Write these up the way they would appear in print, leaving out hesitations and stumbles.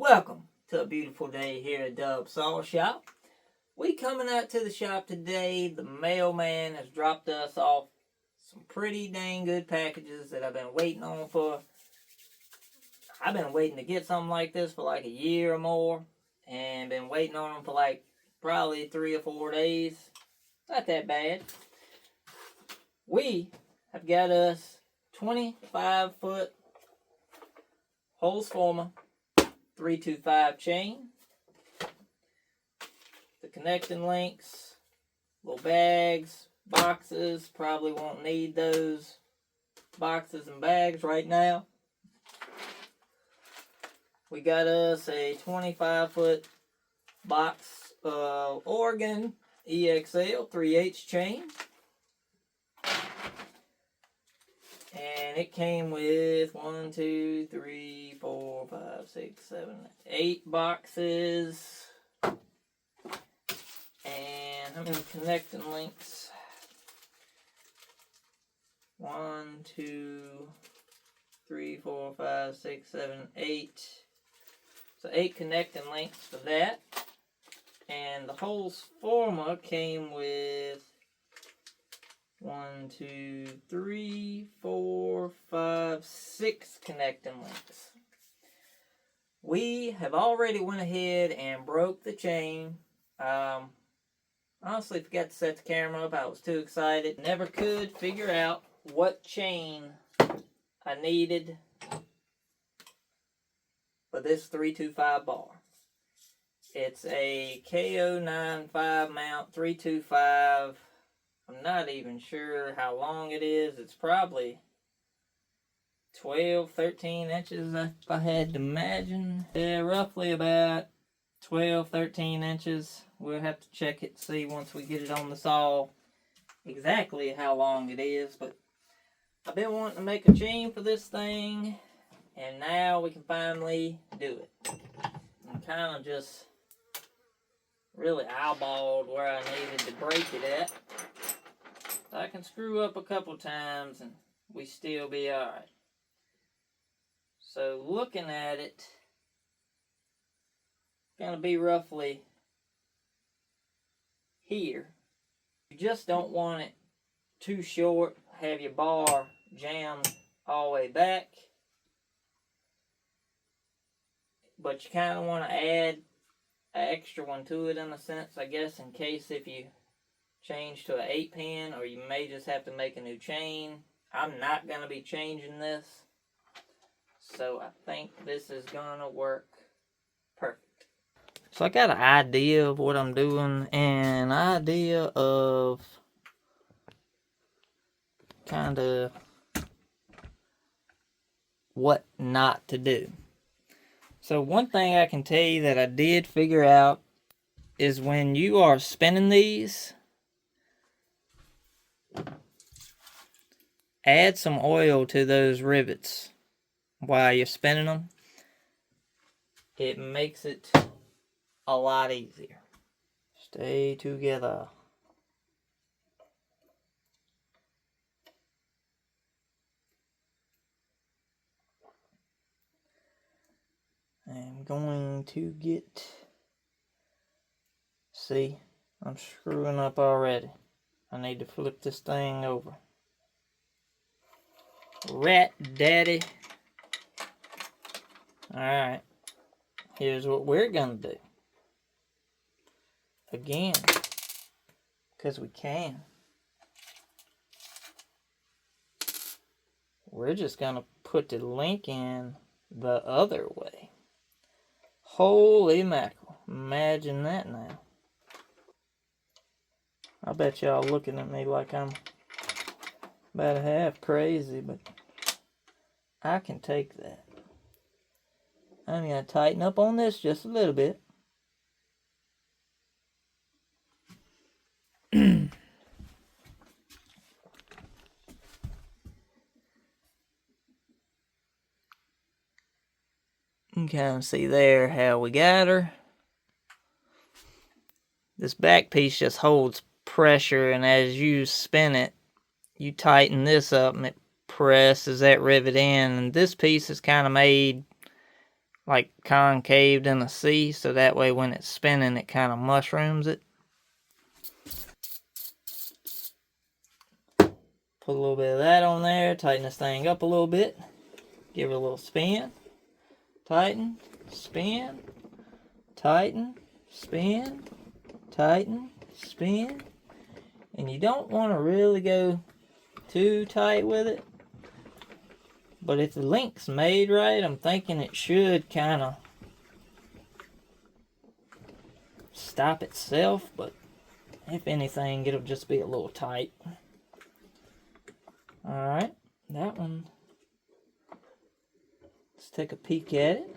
Welcome to a beautiful day here at Dub Saw Shop. We coming out to the shop today. The mailman has dropped us off some pretty dang good packages that I've been waiting on for. I've been waiting to get something like this for like a year or more, and been waiting on them for like probably 3 or 4 days. Not that bad. We have got us 25-foot Holzfforma 325 chain. The connecting links, little bags, boxes. Probably won't need those boxes and bags right now. We got us a 25-foot box of Oregon EXL 3/8 chain. And it came with 1, 2, 3, 4, 5, 6, 7, 8 boxes. And how many connecting links? 1, 2, 3, 4, 5, 6, 7, 8. So 8 connecting links for that. And the Holzfforma came with 1, 2, 3, 4, 5, 6 connecting links. We have already went ahead and broke the chain. Honestly forgot to set the camera up. I was too excited. Never could figure out what chain I needed for this 325 bar. It's a KO95 mount 325. I'm not even sure how long it is. It's probably 12, 13 inches if I had to imagine. Yeah, roughly about 12, 13 inches. We'll have to check it, see once we get it on the saw exactly how long it is. But I've been wanting to make a chain for this thing, and now we can finally do it. I'm kind of just really eyeballed where I needed to break it at. I can screw up a couple times and we still be alright. So looking at it, gonna be roughly here. You just don't want it too short, have your bar jammed all the way back. But you kind of want to add an extra one to it in a sense, I guess, in case if you change to an 8-pin, or you may just have to make a new chain. I'm not going to be changing this, so I think this is going to work perfect. So I got an idea of what I'm doing, and an idea of kind of what not to do. So one thing I can tell you that I did figure out is when you are spinning these, add some oil to those rivets while you're spinning them. It makes it a lot easier. Stay together. I'm going to get... See, I'm screwing up already. I need to flip this thing over. Rat daddy. Alright. Here's what we're gonna do. Again. Because we can. We're just gonna put the link in the other way. Holy mackerel. Imagine that now. I bet y'all looking at me like I'm about half crazy, but I can take that. I'm going to tighten up on this just a little bit. You can kind of see there how we got her. This back piece just holds pressure, and as you spin it, you tighten this up and it presses that rivet in. And this piece is kind of made like concaved in a C, so that way when it's spinning it kind of mushrooms it. Put a little bit of that on there, tighten this thing up a little bit, give it a little spin, tighten, spin, tighten, spin, tighten, spin. And you don't want to really go too tight with it. But if the link's made right, I'm thinking it should kind of stop itself. But if anything, it'll just be a little tight. Alright, that one. Let's take a peek at it.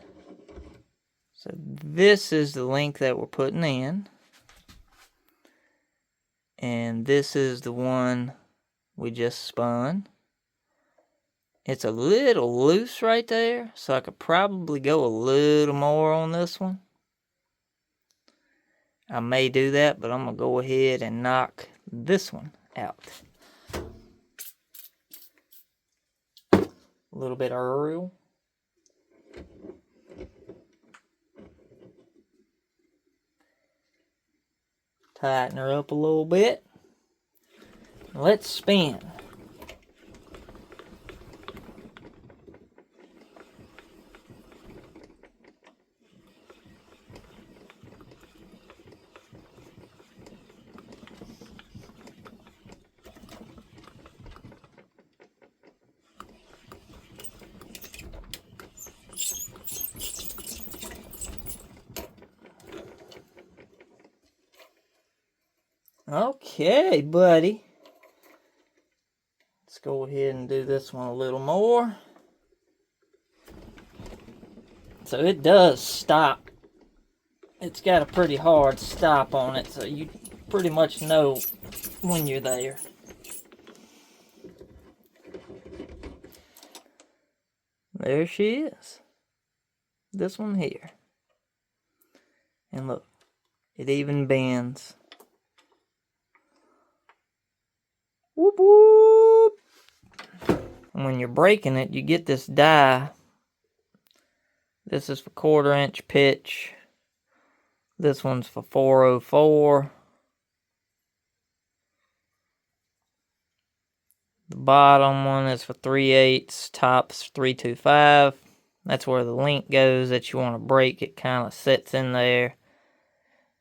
So this is the link that we're putting in. And this is the one we just spun. It's a little loose right there, so I could probably go a little more on this one. I may do that, but I'm going to go ahead and knock this one out. A little bit of oil. Tighten her up a little bit. Let's spin. Okay, buddy. Let's go ahead and do this one a little more. So it does stop. It's got a pretty hard stop on it, so you pretty much know when you're there. There she is. This one here. And look, it even bends. Whoop whoop. And when you're breaking it, you get this die. This is for 1/4 inch pitch. This one's for 404. The bottom one is for 3/8, top's 325. That's where the link goes that you want to break. It kind of sits in there.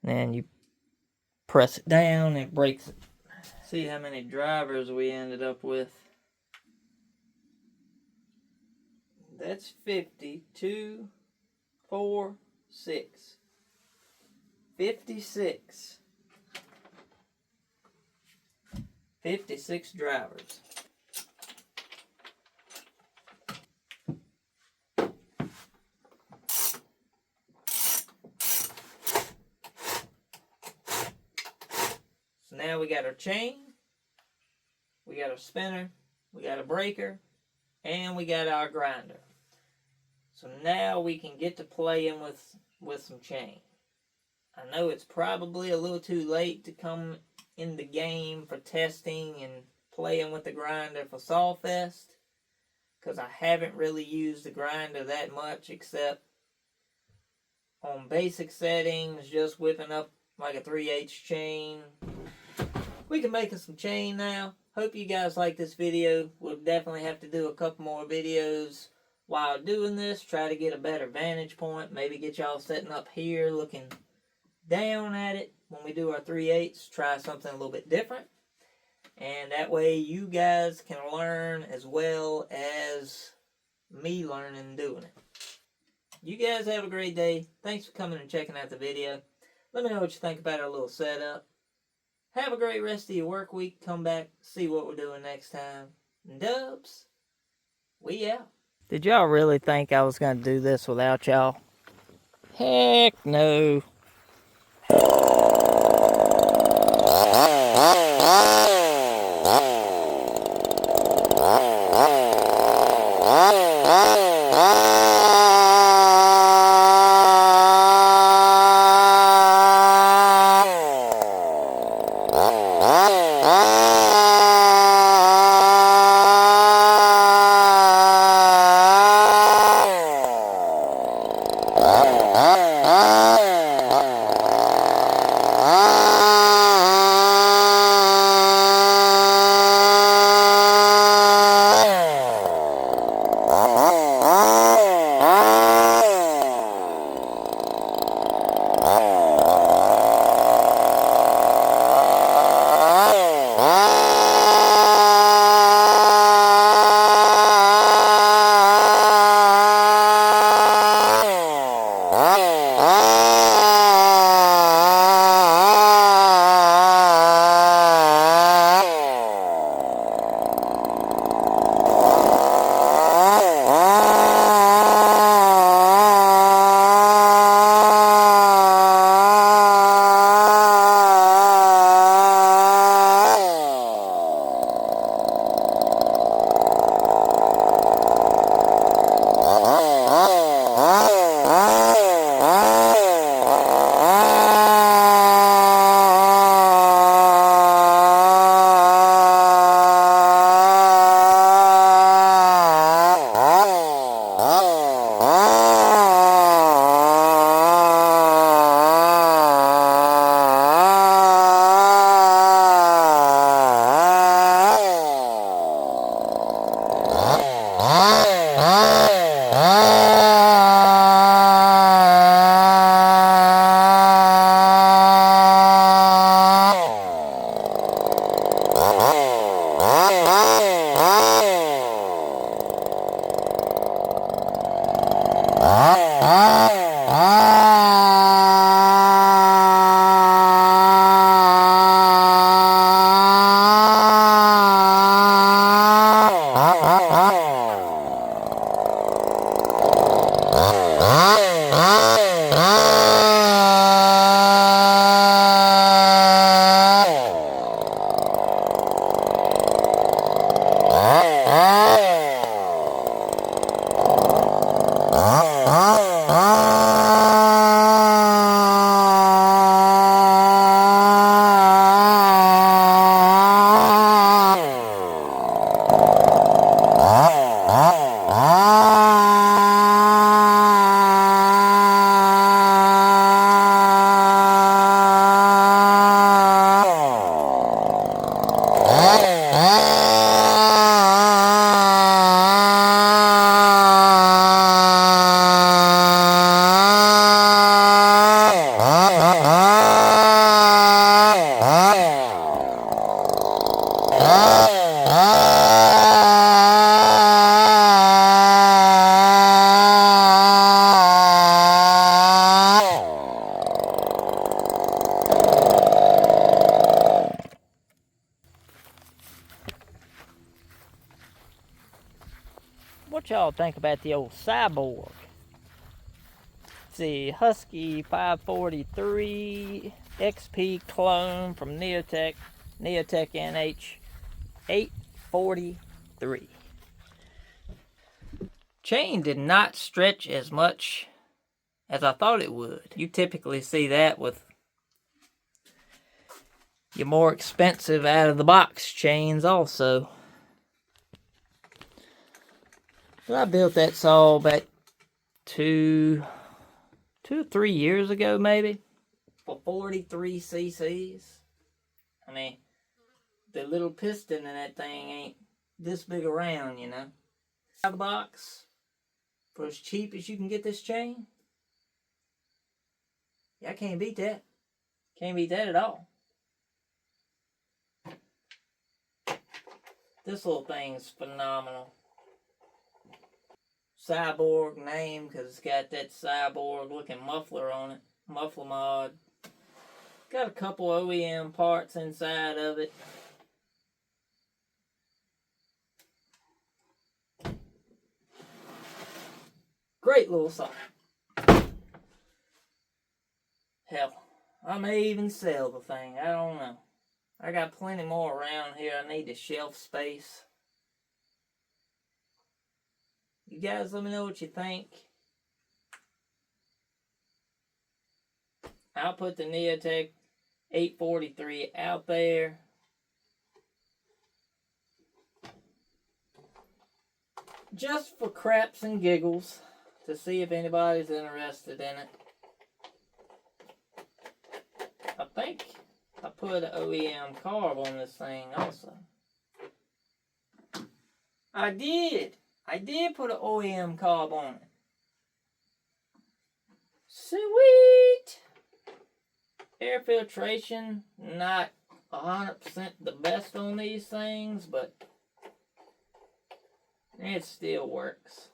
Then you press it down and it breaks it. See how many drivers we ended up with. That's 50, 2, 4, 6. 56. 56 drivers. So now we got our chain, we got our spinner, we got a breaker, and we got our grinder. So now we can get to playing with some chain. I know it's probably a little too late to come in the game for testing and playing with the grinder for Sawfest, because I haven't really used the grinder that much except on basic settings, just whipping up like a 3/8 chain. We can make us some chain now. Hope you guys like this video. We'll definitely have to do a couple more videos while doing this. Try to get a better vantage point. Maybe get y'all setting up here looking down at it when we do our 3/8. Try something a little bit different. And that way you guys can learn as well as me learning and doing it. You guys have a great day. Thanks for coming and checking out the video. Let me know what you think about our little setup. Have a great rest of your work week. Come back, see what we're doing next time. Dubs, we out. Did y'all really think I was going to do this without y'all? Heck no. What y'all think about the old cyborg? It's the Husky 543 XP clone from NeoTec, NeoTec NH843. Chain did not stretch as much as I thought it would. You typically see that with your more expensive out-of-the-box chains also. But I built that saw about 2 or 3 years ago, maybe, for 43 cc's. I mean, the little piston in that thing ain't this big around, you know. Out of the box, for as cheap as you can get this chain, yeah, I can't beat that. Can't beat that at all. This little thing's phenomenal. Cyborg name because it's got that cyborg looking muffler on it. Muffler mod. Got a couple OEM parts inside of it. Great little saw. Hell, I may even sell the thing. I don't know. I got plenty more around here. I need the shelf space. You guys let me know what you think. I'll put the NeoTec 843 out there. Just for craps and giggles, to see if anybody's interested in it. think I put an OEM carb on this thing also. I did put an OEM carb on it. Sweet! Air filtration, not 100% the best on these things, but it still works.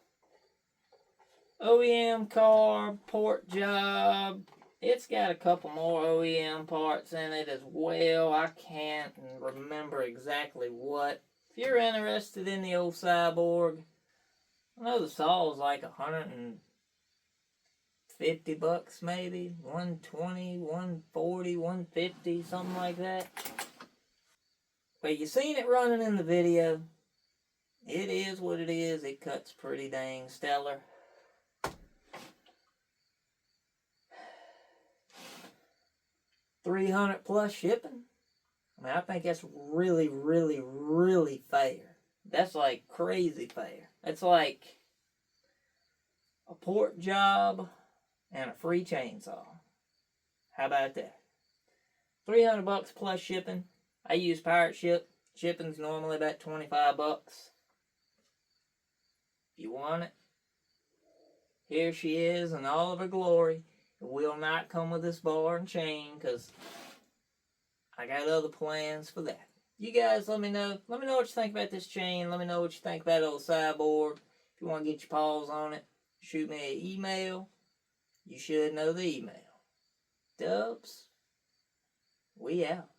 OEM carb, port job. It's got a couple more OEM parts in it as well. I can't remember exactly what. If you're interested in the old cyborg, I know the saw is like $150 maybe. 120, 140, 150, something like that. But you seen it running in the video. It is what it is. It cuts pretty dang stellar. $300 plus shipping. I mean, I think that's really, really, really fair. That's like crazy fair. It's like a port job and a free chainsaw. How about that? $300 plus shipping. I use Pirate Ship. Shipping's normally about $25. If you want it, here she is in all of her glory. It will not come with this bar and chain because I got other plans for that. You guys let me know. Let me know what you think about this chain. Let me know what you think about old cyborg. If you want to get your paws on it, shoot me an email. You should know the email. Dubs, we out.